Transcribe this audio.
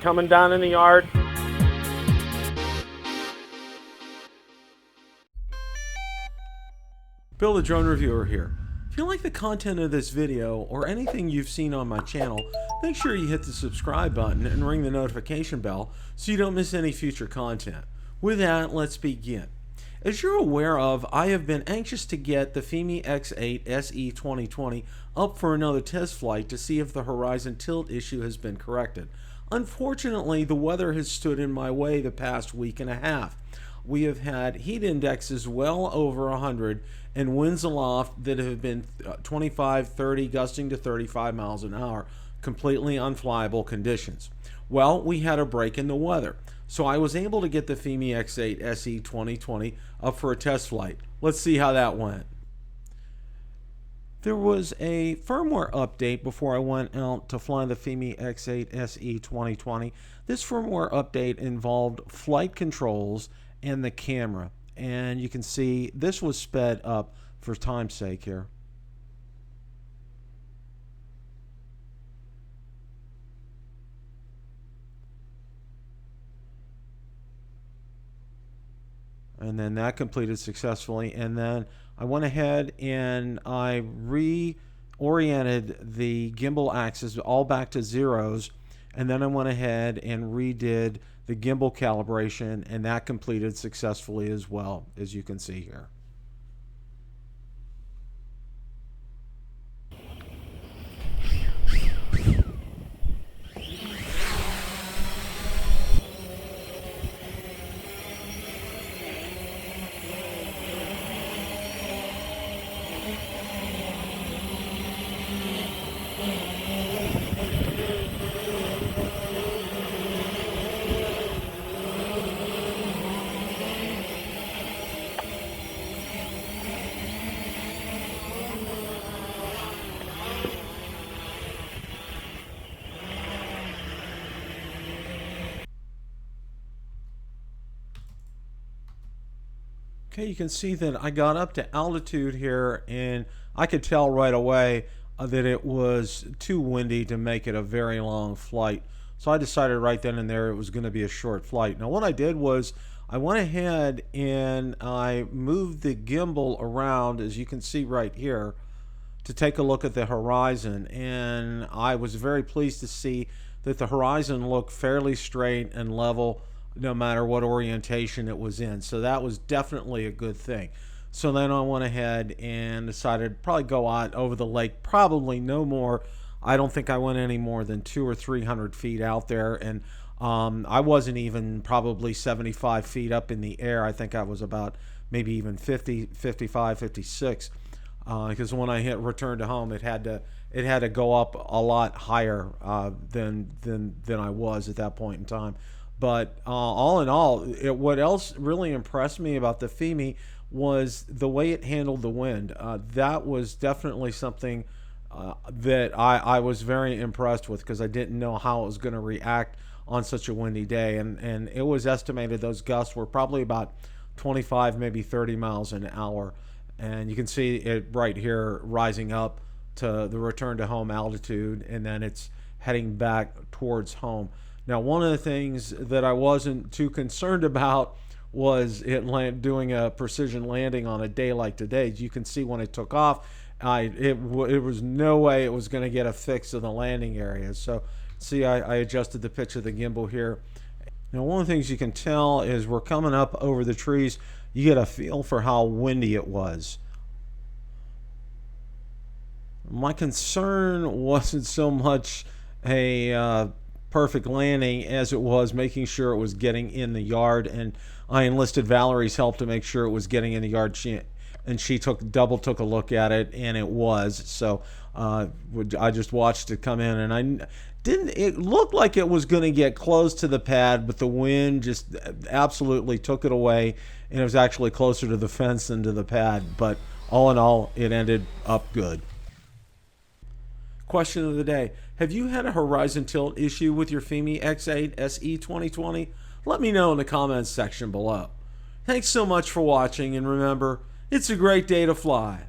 coming down in the yard. Bill the Drone Reviewer here. If you like the content of this video or anything you've seen on my channel, make sure you hit the subscribe button and ring the notification bell so you don't miss any future content. With that, let's begin. As you're aware of, I have been anxious to get the Fimi X8 SE 2020 up for another test flight to see if the Horizion Tilt issue has been corrected. Unfortunately, the weather has stood in my way the past week and a half. We have had heat indexes well over 100 and winds aloft that have been 25, 30, gusting to 35 miles an hour. Completely unflyable conditions. Well, we had a break in the weather, so I was able to get the Fimi X8 SE 2020 up for a test flight. Let's see how that went. There was a firmware update before I went out to fly the Fimi X8 SE 2020. This firmware update involved flight controls and the camera, and you can see this was sped up for time's sake here. And then that completed successfully, and then I went ahead and I reoriented the gimbal axis all back to zeros, and then I went ahead and redid the gimbal calibration, and that completed successfully as well, as you can see here. Okay, you can see that I got up to altitude here, and I could tell right away that it was too windy to make it a very long flight. So I decided right then and there it was going to be a short flight. Now what I did was I went ahead and I moved the gimbal around, as you can see right here, to take a look at the horizon, and I was very pleased to see that the horizon looked fairly straight and level no matter what orientation it was in. So that was definitely a good thing. So then I went ahead and decided to probably go out over the lake, probably no more. I don't think I went any more than 200 or 300 feet out there, and I wasn't even probably 75 feet up in the air. I think I was about maybe even 50, 55, 56, because when I hit return to home, it had to go up a lot higher than I was at that point in time. But all in all, what else really impressed me about the Fimi was the way it handled the wind. That was definitely something that I was very impressed with, because I didn't know how it was going to react on such a windy day. And it was estimated those gusts were probably about 25, maybe 30 miles an hour. And you can see it right here rising up to the return to home altitude, and then it's heading back towards home. Now, one of the things that I wasn't too concerned about was it doing a precision landing on a day like today. You can see when it took off, it was no way it was going to get a fix in the landing area. So, see, I adjusted the pitch of the gimbal here. Now, one of the things you can tell is we're coming up over the trees. You get a feel for how windy it was. My concern wasn't so much a perfect landing as it was making sure it was getting in the yard, and I enlisted Valerie's help to make sure it was getting in the yard. She took a look at it, and it was. So I just watched it come in, and it looked like it was going to get close to the pad, but the wind just absolutely took it away, and it was actually closer to the fence than to the pad. But all in all, it ended up good. Question of the day: have you had a Horizion Tilt issue with your Fimi X8 SE 2020? Let me know in the comments section below. Thanks so much for watching, and remember, it's a great day to fly.